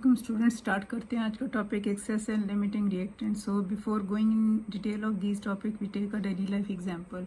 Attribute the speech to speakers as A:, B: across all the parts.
A: अस्सलाम students, start करते हैं आज का topic excess and limiting reactant. So before going in detail of this topic we take a daily life example.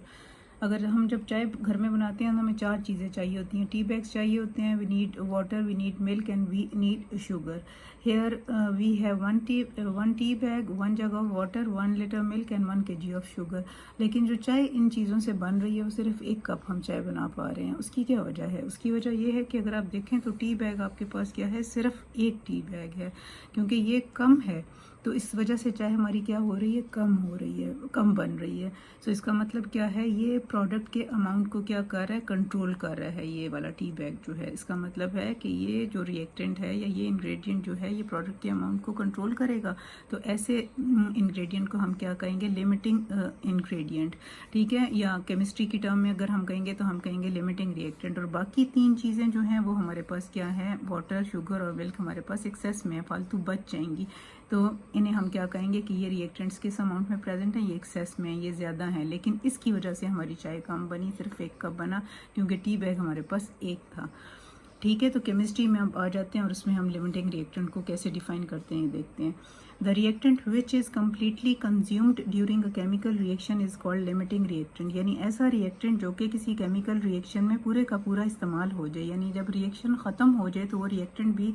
A: अगर हम जब चाय घर में बनाते हैं तो हमें 4 चीज़ें चाहिए होती हैं। टी बैग्स चाहिए होते हैं, we need water, we need milk and we need sugar. Here we have one tea bag, 1 jug of water, 1 litre milk and 1 kg of sugar. लेकिन जो चाय इन चीज़ों से बन रही है वो सिर्फ 1 कप हम चाय बना पा रहे हैं। उसकी क्या वजह है? उसकी वजह ये है कि अगर आप देखें तो टी बैग आपके पास क्या है, सिर्फ 1 टी बैग है। क्योंकि ये कम है तो इस वजह से चाय हमारी क्या हो रही है, कम हो रही है, कम बन रही है। सो इसका मतलब क्या है, ये प्रोडक्ट के अमाउंट को क्या कर रहा है, कंट्रोल कर रहा है। ये वाला टी बैग जो है, इसका मतलब है कि ये जो रिएक्टेंट है या ये इंग्रेडिएंट जो है ये प्रोडक्ट के अमाउंट को कंट्रोल करेगा। तो ऐसे इंग्रेडिएंट को हम क्या कहेंगे, लिमिटिंग इंग्रेडिएंट। ठीक है, या केमिस्ट्री की टर्म में अगर हम कहेंगे तो हम कहेंगे लिमिटिंग रिएक्टेंट। और बाकी 3 चीज़ें जो हैं वो हमारे पास क्या है, वाटर, शुगर और मिल्क हमारे पास एक्सेस में है, फालतू बच जाएंगी। तो इन्हें हम क्या कहेंगे कि ये रिएक्टेंट्स किस अमाउंट में प्रेजेंट है, ये एक्सेस में है, ये ज़्यादा है। लेकिन इसकी वजह से हमारी चाय कम बनी, सिर्फ 1 कप बना, क्योंकि टी बैग हमारे पास 1 था। ठीक है, तो केमिस्ट्री में अब आ जाते हैं और उसमें हम लिमिटिंग रिएक्टेंट को कैसे डिफाइन करते हैं देखते हैं। The reactant which is completely consumed during a chemical reaction is called limiting reactant. यानी ऐसा रिएक्टेंट जो कि किसी केमिकल रिएक्शन में पूरे का पूरा इस्तेमाल हो जाए, यानी जब रिएक्शन ख़त्म हो जाए तो वो रिएक्टेंट भी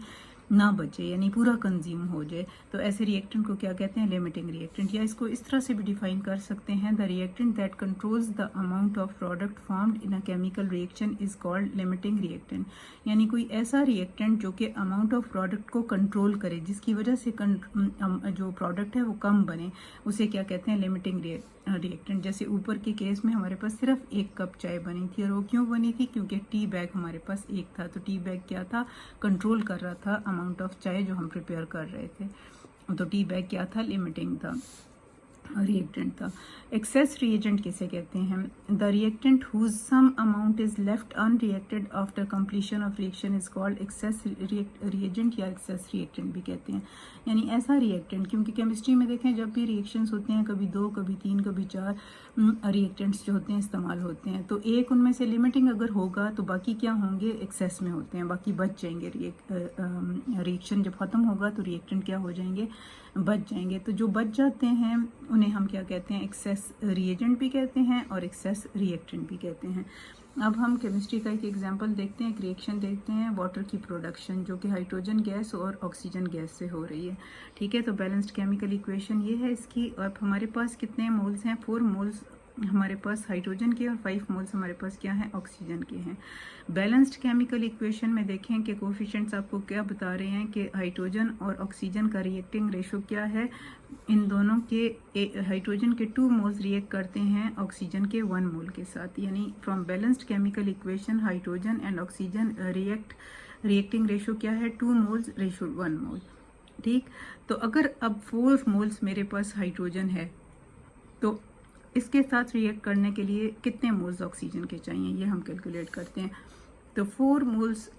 A: ना बचे, यानी पूरा कंज्यूम हो जाए, तो ऐसे रिएक्टेंट को क्या कहते हैं, लिमिटिंग रिएक्टेंट। या इसको इस तरह से भी डिफाइन कर सकते हैं, the reactant that controls the amount of product formed in a chemical reaction is called limiting reactant. यानी कोई ऐसा रिएक्टेंट जो कि अमाउंट ऑफ प्रोडक्ट को कंट्रोल करे, जिसकी वजह से जो प्रोडक्ट है वो कम बने, उसे क्या कहते हैं, लिमिटिंग रिएक्टेंट। जैसे ऊपर के केस में हमारे पास सिर्फ 1 कप चाय बनी थी, और वो क्यों बनी थी, क्योंकि टी बैग हमारे पास 1 था। तो टी बैग क्या था, कंट्रोल कर रहा था अमाउंट ऑफ चाय जो हम प्रिपेयर कर रहे थे। तो टी बैग क्या था, लिमिटिंग था, रिएक्टेंट था। एक्सेस रिएजेंट किसे कहते हैं, the reactant whose some amount is left unreacted after completion of reaction is called excess reagent, या एक्सेस रिएक्टेंट भी कहते हैं। यानी ऐसा रिएक्टेंट, क्योंकि केमिस्ट्री में देखें जब भी रिएक्शंस होते हैं, कभी 2, कभी 3, कभी 4 रिएक्टेंट्स जो होते हैं इस्तेमाल होते हैं, तो एक उनमें से लिमिटिंग अगर होगा तो बाकी क्या होंगे, एक्सेस में होते हैं, बाकी बच जाएंगे। रिएक्शन जब ख़त्म होगा तो रिएक्टेंट क्या हो जाएंगे, बच जाएंगे। तो जो बच जाते हैं उन्हें हम क्या कहते हैं, एक्सेस रिएजेंट भी कहते हैं और एक्सेस रिएक्टेंट भी कहते हैं। अब हम केमिस्ट्री का एक एग्जांपल देखते हैं, एक रिएक्शन देखते हैं, वाटर की प्रोडक्शन जो कि हाइड्रोजन गैस और ऑक्सीजन गैस से हो रही है। ठीक है, तो बैलेंस्ड केमिकल इक्वेशन ये है इसकी। अब हमारे पास कितने मोल्स हैं, 4 मोल्स हमारे पास हाइड्रोजन के और 5 मोल्स हमारे पास क्या हैं, ऑक्सीजन के हैं। बैलेंस्ड केमिकल इक्वेशन में देखें कि कोफिशिएंट्स आपको क्या बता रहे हैं कि हाइड्रोजन और ऑक्सीजन का रिएक्टिंग रेशो क्या है। इन दोनों के हाइड्रोजन के 2 मोल्स रिएक्ट करते हैं ऑक्सीजन के 1 मोल के साथ। यानी from balanced chemical equation hydrogen and oxygen reacting ratio क्या है, 2 मोल्स रेशो 1 मोल। ठीक, तो अगर अब 4 मोल्स मेरे पास हाइड्रोजन है तो इसके साथ रिएक्ट करने के लिए कितने मोल्स ऑक्सीजन के चाहिए, ये हम कैलकुलेट करते हैं। तो 4 मोल्स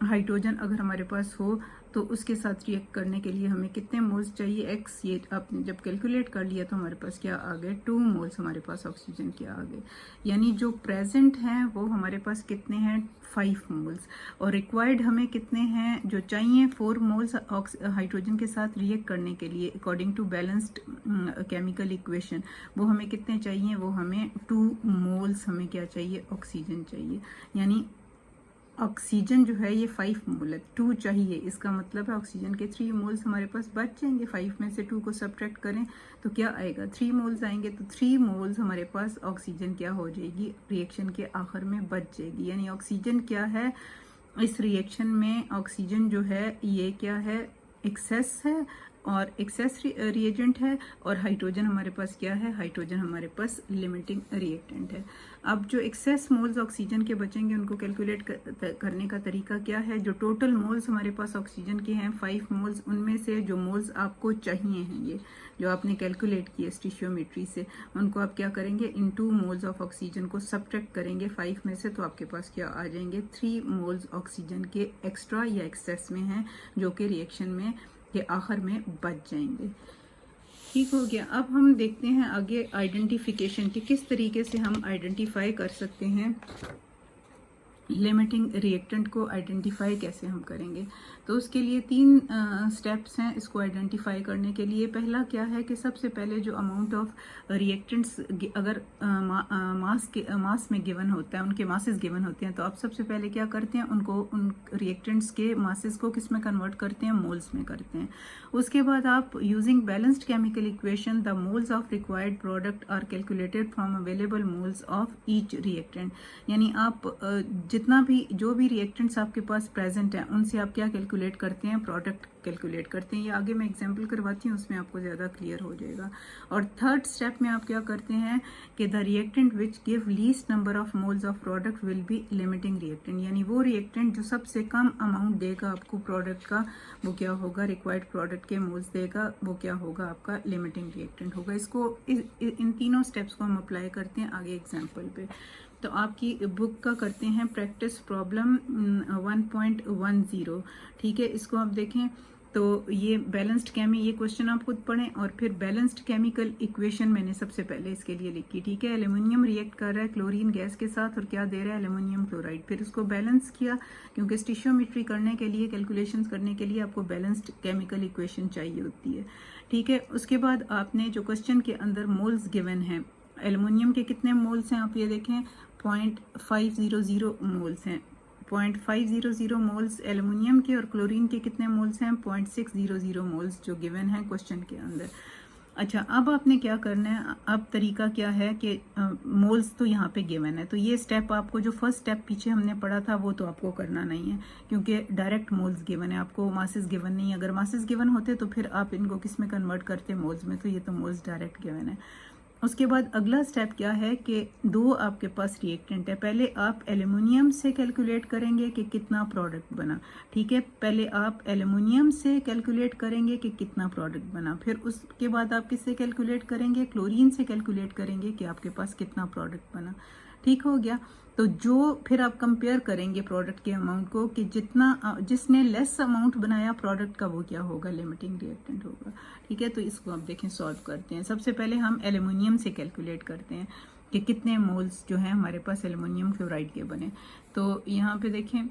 A: हाइड्रोजन अगर हमारे पास हो तो उसके साथ रिएक्ट करने के लिए हमें कितने मोल्स चाहिए, एक्स। ये आपने जब कैलकुलेट कर लिया तो हमारे पास क्या आ गए, 2 मोल्स हमारे पास ऑक्सीजन के आ गए। यानी जो प्रेजेंट हैं वो हमारे पास कितने हैं, 5 मोल्स। और रिक्वायर्ड हमें कितने हैं, जो चाहिए 4 मोल्स हाइड्रोजन के साथ रिएक्ट करने के लिए according to balanced chemical equation, वो हमें कितने चाहिए, वो हमें 2 मोल्स हमें क्या चाहिए, ऑक्सीजन चाहिए। यानी ऑक्सीजन जो है ये 5 मोल है, 2 चाहिए। इसका मतलब है ऑक्सीजन के 3 मोल्स हमारे पास बच जाएंगे। 5 में से 2 को सब्ट्रैक्ट करें तो क्या आएगा, 3 मोल्स आएंगे। तो 3 मोल्स हमारे पास ऑक्सीजन क्या हो जाएगी, रिएक्शन के आखिर में बच जाएगी। यानी ऑक्सीजन क्या है इस रिएक्शन में, ऑक्सीजन जो है ये क्या है, एक्सेस है और एक्सेस रिएजेंट है। और हाइड्रोजन हमारे पास क्या है, हाइड्रोजन हमारे पास लिमिटिंग रिएक्टेंट है। अब जो एक्सेस मोल्स ऑक्सीजन के बचेंगे उनको कैलकुलेट करने का तरीका क्या है, जो टोटल मोल्स हमारे पास ऑक्सीजन के हैं 5 मोल्स, उनमें से जो मोल्स आपको चाहिए हैं, ये जो आपने कैलकुलेट किए स्टिशियोमेट्री से, उनको आप क्या करेंगे, इन 2 मोल्स ऑफ ऑक्सीजन को सब्ट्रैक्ट करेंगे 5 में से, तो आपके पास क्या आ जाएंगे, 3 मोल्स ऑक्सीजन के एक्स्ट्रा या एक्सेस में हैं, जो कि रिएक्शन में के आखिर में बच जाएंगे। ठीक हो गया। अब हम देखते हैं आगे आइडेंटिफिकेशन कि किस तरीके से हम आइडेंटिफाई कर सकते हैं लिमिटिंग रिएक्टेंट को आइडेंटिफाई कैसे हम करेंगे। तो उसके लिए 3 स्टेप्स हैं इसको आइडेंटिफाई करने के लिए। पहला क्या है कि सबसे पहले जो अमाउंट ऑफ रिएक्टेंट्स अगर मास में गिवन होता है, उनके मासेस गिवन होते हैं, तो आप सबसे पहले क्या करते हैं, उनको उन रिएक्टेंट्स के मासेस को किस में कन्वर्ट करते हैं, मोल्स में करते हैं। उसके बाद आप using balanced chemical equation the moles of required product are calculated from available moles of each reactant. यानी आप जितना भी जो भी रिएक्टेंट्स आपके पास प्रेजेंट हैं उनसे आप क्या कैलकुलेट करते हैं, प्रोडक्ट कैलकुलेट करते हैं। ये आगे मैं एग्जांपल करवाती हूँ, उसमें आपको ज़्यादा क्लियर हो जाएगा। और थर्ड स्टेप में आप क्या करते हैं कि the reactant which give least number of moles of product will be limiting reactant. यानी वो रिएक्टेंट जो सबसे कम अमाउंट देगा आपको प्रोडक्ट का, वो क्या होगा, रिक्वायर्ड प्रोडक्ट के मोल्स देगा, वो क्या होगा, आपका लिमिटिंग रिएक्टेंट होगा। इसको इन तीनों स्टेप्स को हम अप्लाई करते हैं आगे एग्जाम्पल पे। तो आपकी बुक का करते हैं प्रैक्टिस प्रॉब्लम 1.10। ठीक है, इसको आप देखें तो ये बैलेंस्ड केमी, ये क्वेश्चन आप खुद पढ़ें और फिर बैलेंस्ड केमिकल इक्वेशन मैंने सबसे पहले इसके लिए लिखी। ठीक है, एल्युमिनियम रिएक्ट कर रहा है क्लोरीन गैस के साथ और क्या दे रहा है, एल्युमिनियम क्लोराइड। फिर उसको बैलेंस किया, क्योंकि स्टिशियोमेट्री करने के लिए, कैलकुलेशंस करने के लिए आपको बैलेंस्ड केमिकल इक्वेशन चाहिए होती है। ठीक है, उसके बाद आपने जो क्वेश्चन के अंदर मोल्स गिवन है, एल्युमिनियम के कितने मोल्स हैं आप ये देखें, 0.500 मोल्स हैं। 0.500 मोल्स एल्युमिनियम के और क्लोरीन के कितने मोल्स हैं, 0.600 मोल्स जो गिवन है क्वेश्चन के अंदर। अच्छा, अब आपने क्या करना है, अब तरीका क्या है कि मोल्स तो यहाँ पे गिवन है, तो ये स्टेप आपको, जो फर्स्ट स्टेप पीछे हमने पढ़ा था वो तो आपको करना नहीं है, क्योंकि डायरेक्ट मोल्स गिवन है, आपको मासेस गिवन नहीं है। अगर मासेस गिवन होते तो फिर आप इनको किस में कन्वर्ट करते, मोल्स में, तो ये तो मोल्स डायरेक्ट गिवन है। उसके बाद अगला स्टेप क्या है कि दो आपके पास रिएक्टेंट है, पहले आप एल्युमिनियम से कैलकुलेट करेंगे कि कितना प्रोडक्ट बना। ठीक है, पहले आप एल्युमिनियम से कैलकुलेट करेंगे कि कितना प्रोडक्ट बना, फिर उसके बाद आप किससे कैलकुलेट करेंगे, क्लोरीन से कैलकुलेट करेंगे कि आपके पास कितना प्रोडक्ट बना। ठीक हो गया, तो जो फिर आप कंपेयर करेंगे प्रोडक्ट के अमाउंट को कि जिसने लेस अमाउंट बनाया प्रोडक्ट का, वो क्या होगा, लिमिटिंग रिएक्टेंट होगा। ठीक है, तो इसको आप देखें सॉल्व करते हैं। सबसे पहले हम एल्युमिनियम से कैलकुलेट करते हैं कि कितने मोल्स जो हैं हमारे पास एल्युमिनियम क्लोराइड के बने। तो यहाँ पे देखें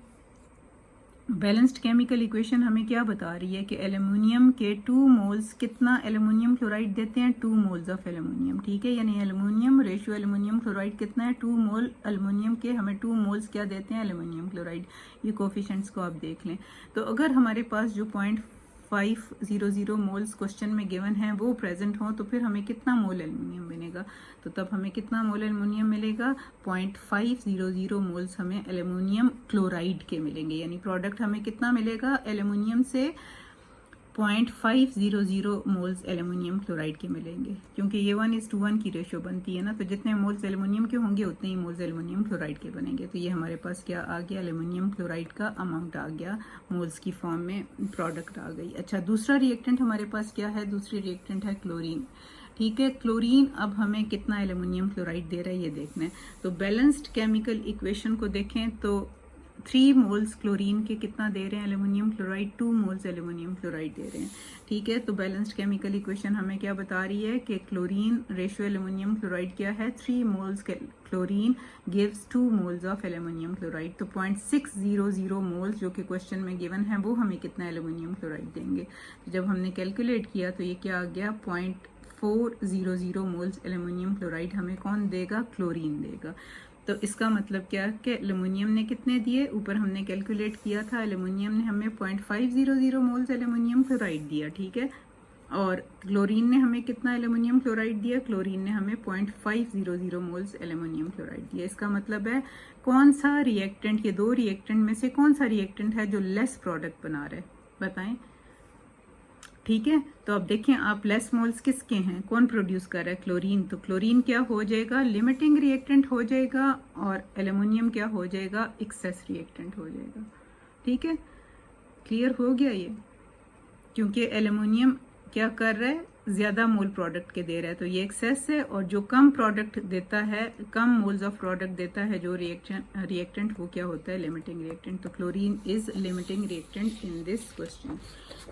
A: बैलेंस्ड केमिकल इक्वेशन हमें क्या बता रही है कि एल्युमिनियम के 2 मोल्स कितना एल्युमिनियम क्लोराइड देते हैं, 2 मोल्स ऑफ एल्युमिनियम। ठीक है, यानी एल्युमिनियम रेशियो एल्युमिनियम क्लोराइड कितना है, 2 मोल एल्युमिनियम के हमें 2 मोल्स क्या देते हैं, एल्युमिनियम क्लोराइड। ये कोफिशिएंट्स को आप देख लें। तो अगर हमारे पास जो 0.500 मोल्स क्वेश्चन में गिवन है वो प्रेजेंट हो, तो फिर हमें कितना मोल एल्युमिनियम मिलेगा, तो तब हमें कितना मोल एल्युमिनियम मिलेगा, 0.500 मोल्स हमें एल्युमिनियम क्लोराइड के मिलेंगे। यानी प्रोडक्ट हमें कितना मिलेगा एल्युमिनियम से, 0.500 मोल्स एल्युमिनियम क्लोराइड के मिलेंगे, क्योंकि ये 1:1 की रेशियो बनती है ना, तो जितने मोल्स एल्युमिनियम के होंगे उतने ही मोल्स एल्युमिनियम क्लोराइड के बनेंगे। तो ये हमारे पास क्या आ गया, एल्युमिनियम क्लोराइड का अमाउंट आ गया, मोल्स की फॉर्म में प्रोडक्ट आ गई। अच्छा, दूसरा रिएक्टेंट हमारे पास क्या है, दूसरी रिएक्टेंट है क्लोरीन। ठीक है, क्लोरीन अब हमें कितना एल्युमिनियम क्लोराइड दे रहा है ये देखना है। तो बैलेंस्ड केमिकल इक्वेशन को देखें तो 3 मोल्स क्लोरीन के कितना दे रहे हैं aluminium chloride, 2 moles aluminium chloride दे रहे हैं। ठीक है, तो बैलेंस्ड केमिकल इक्वेशन हमें क्या बता रही है कि क्लोरीन रेशियो एल्युमिनियम क्लोराइड क्या है, 3 moles chlorine gives 2 moles of aluminium chloride. तो 0.600 मोल्स जो कि क्वेश्चन में गिवन है वो हमें कितना एल्युमिनियम क्लोराइड देंगे। तो जब हमने कैलकुलेट किया तो ये क्या आ गया, 0.400 मोल्स एल्युमिनियम क्लोराइड हमें कौन देगा, क्लोरीन देगा। तो इसका मतलब क्या है कि एल्युमिनियम ने कितने दिए, ऊपर हमने कैलकुलेट किया था, एल्युमिनियम ने हमें 0.500 मोल्स एल्युमिनियम क्लोराइड दिया। ठीक है, और क्लोरीन ने हमें कितना एल्युमिनियम क्लोराइड दिया, क्लोरीन ने हमें 0.500 मोल्स एल्युमिनियम क्लोराइड दिया। इसका मतलब है कौन सा रिएक्टेंट, ये 2 रिएक्टेंट में से कौन सा रिएक्टेंट है जो लेस प्रोडक्ट बना रहा है, बताएं। ठीक है, तो अब देखें आप, लेस मोल्स किसके हैं, कौन प्रोड्यूस कर रहा है, क्लोरीन। तो क्लोरीन क्या हो जाएगा, लिमिटिंग रिएक्टेंट हो जाएगा, और एल्युमिनियम क्या हो जाएगा, एक्सेस रिएक्टेंट हो जाएगा। ठीक है, क्लियर हो गया ये, क्योंकि एल्युमिनियम क्या कर रहा है, ज़्यादा मोल प्रोडक्ट के दे रहा है तो ये एक्सेस है, और जो कम प्रोडक्ट देता है, कम मोल्स ऑफ प्रोडक्ट देता है जो रिएक्टेंट, वो क्या होता है? Limiting reactant. तो chlorine is limiting reactant in this question.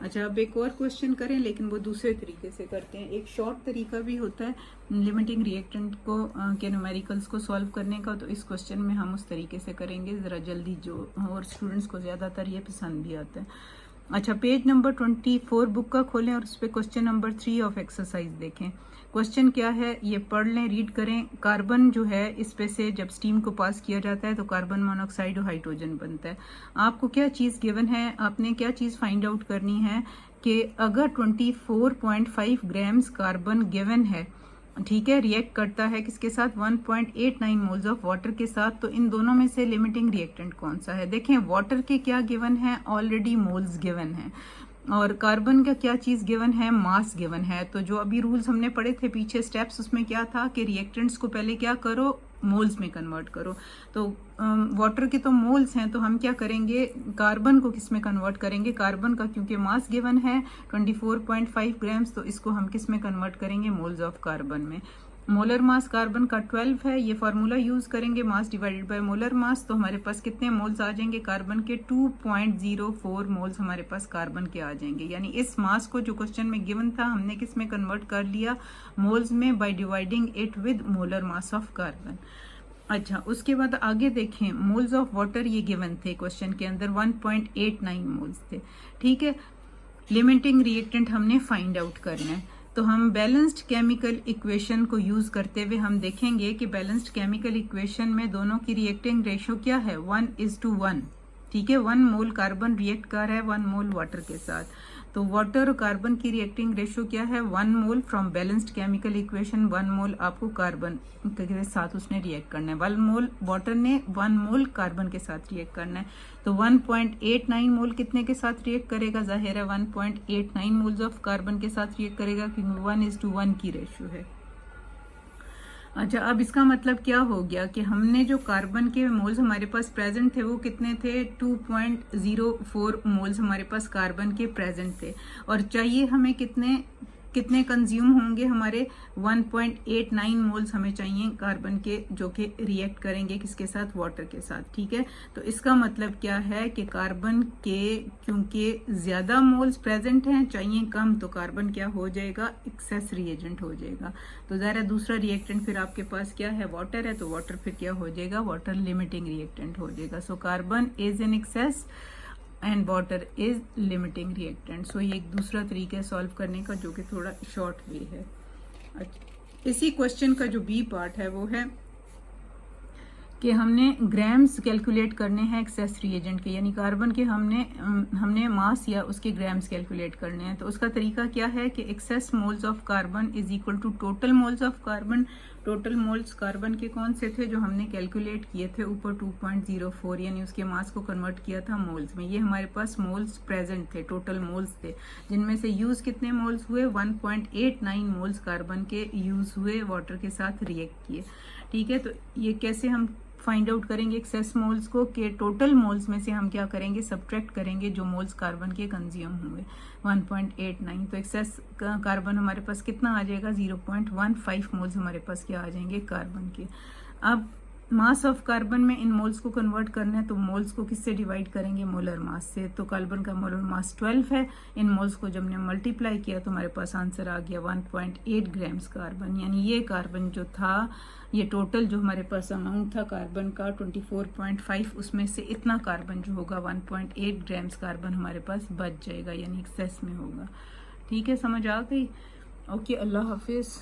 A: अच्छा, अब एक और क्वेश्चन करें, लेकिन वो दूसरे तरीके से करते हैं। एक शॉर्ट तरीका भी होता है लिमिटिंग रिएक्टेंट को के न्यूमेरिकल्स को सॉल्व करने का, तो इस क्वेश्चन में हम उस तरीके से करेंगे ज़रा जल्दी, जो और स्टूडेंट्स को ज़्यादातर ये पसंद भी आता है। अच्छा, पेज नंबर 24 बुक का खोलें और उस पर क्वेश्चन नंबर 3 ऑफ एक्सरसाइज देखें। क्वेश्चन क्या है ये पढ़ लें, रीड करें। कार्बन जो है इस पे से जब स्टीम को पास किया जाता है तो कार्बन मोनोऑक्साइड और हाइड्रोजन बनता है। आपको क्या चीज़ गिवन है, आपने क्या चीज़ फाइंड आउट करनी है कि अगर 24.5 ग्राम्स कार्बन गिवन है, ठीक है, रिएक्ट करता है किसके साथ? 1.89 मोल्स ऑफ वाटर के साथ, तो इन दोनों में से लिमिटिंग रिएक्टेंट कौन सा है? देखें, वाटर के क्या गिवन है? ऑलरेडी मोल्स गिवन है। और कार्बन का क्या चीज़ गिवन है? मास गिवन है। तो जो अभी रूल्स हमने पढ़े थे पीछे स्टेप्स, उसमें क्या था कि रिएक्टेंट्स को पहले क्या करो? मोल्स में कन्वर्ट करो। तो वाटर के तो मोल्स हैं, तो हम क्या करेंगे? कार्बन को किस में कन्वर्ट करेंगे? कार्बन का क्योंकि मास गिवन है 24.5 ग्राम्स, तो इसको हम किस में कन्वर्ट करेंगे? मोल्स ऑफ कार्बन में। मोलर मास कार्बन का 12 है, ये फार्मूला यूज करेंगे mass divided by molar mass, तो हमारे पास कितने मोल्स आ जाएंगे कार्बन के? 2.04 मोल्स हमारे पास कार्बन के आ जाएंगे। यानी इस मास को जो क्वेश्चन में गिवन था हमने किस में कन्वर्ट कर लिया? मोल्स में, by dividing it with molar mass of carbon. अच्छा, उसके बाद आगे देखें, मोल्स ऑफ वाटर ये गिवन थे क्वेश्चन के अंदर 1.89 मोल्स थे, ठीक है। लिमिटिंग रिएक्टेंट हमने फाइंड आउट करना है, तो हम बैलेंस्ड केमिकल इक्वेशन को यूज करते हुए हम देखेंगे कि बैलेंस्ड केमिकल इक्वेशन में दोनों की रिएक्टिंग रेशियो क्या है? 1:1, ठीक है। 1 मोल कार्बन रिएक्ट कर रहा है 1 मोल वाटर के साथ, तो वाटर और कार्बन की रिएक्टिंग रेशियो क्या है? 1 मोल फ्रॉम बैलेंस्ड केमिकल इक्वेशन, 1 मोल आपको कार्बन के साथ उसने रिएक्ट करना है, 1 मोल वाटर ने 1 मोल कार्बन के साथ रिएक्ट करना है। तो 1.89 मोल कितने के साथ रिएक्ट करेगा? जाहिर है 1.89 मोल्स ऑफ कार्बन के साथ रिएक्ट करेगा, क्योंकि 1:1 की रेशियो है। अच्छा, अब इसका मतलब क्या हो गया कि हमने जो कार्बन के मोल्स हमारे पास प्रेजेंट थे वो कितने थे? 2.04 मोल्स हमारे पास कार्बन के प्रेजेंट थे, और चाहिए हमें कितने कंज्यूम होंगे? हमारे 1.89 मोल्स हमें चाहिए कार्बन के, जो कि रिएक्ट करेंगे किसके साथ? वाटर के साथ, ठीक है। तो इसका मतलब क्या है कि कार्बन के क्योंकि ज्यादा मोल्स प्रेजेंट हैं, चाहिए कम, तो कार्बन क्या हो जाएगा? एक्सेस रिएजेंट हो जाएगा। तो ज़रा दूसरा रिएक्टेंट फिर आपके पास क्या है? वाटर है, तो वाटर फिर क्या हो जाएगा? वाटर लिमिटिंग रिएक्टेंट हो जाएगा। So carbon is in excess and water is limiting reactant. So ये एक दूसरा तरीका है सॉल्व करने का, जो कि थोड़ा शॉर्ट वे है। अच्छा, इसी क्वेश्चन का जो बी पार्ट है वो है कि हमने ग्राम्स कैलकुलेट करने हैं एक्सेस रिएजेंट के, यानी कार्बन के हमने मास या उसके ग्राम्स कैलकुलेट करने हैं। तो उसका तरीका क्या है कि excess moles of carbon is equal to total moles of carbon. Total moles carbon के कौन से थे जो हमने कैलकुलेट किए थे ऊपर? 2.04, यानी उसके मास को कन्वर्ट किया था मोल्स में। ये हमारे पास मोल्स प्रेजेंट थे, टोटल मोल्स थे, जिनमें से यूज कितने मोल्स हुए? 1.89 मोल्स कार्बन के यूज हुए, वाटर के साथ रिएक्ट किए, ठीक है। तो ये कैसे हम फाइंड आउट करेंगे एक्सेस मोल्स को? कि टोटल मोल्स में से हम क्या करेंगे? सब्ट्रैक्ट करेंगे जो मोल्स कार्बन के कंज्यूम हुए 1.89, तो एक्सेस कार्बन हमारे पास कितना आ जाएगा? 0.15 मोल्स हमारे पास क्या आ जाएंगे? कार्बन के। अब मास ऑफ कार्बन में इन मोल्स को कन्वर्ट करना है, तो मोल्स को किससे डिवाइड करेंगे? मोलर मास से। तो कार्बन का मोलर मास 12 है, इन मोल्स को जब हमने मल्टीप्लाई किया तो हमारे पास आंसर आ गया 1.8 ग्राम्स कार्बन। यानी ये कार्बन जो था, ये टोटल जो हमारे पास अमाउंट था कार्बन का 24.5, उसमें से इतना कार्बन जो होगा 1.8 ग्राम्स कार्बन हमारे पास बच जाएगा, यानी एक्सेस में होगा। ठीक है, समझ आ गई? ओके, अल्लाह हाफिज़।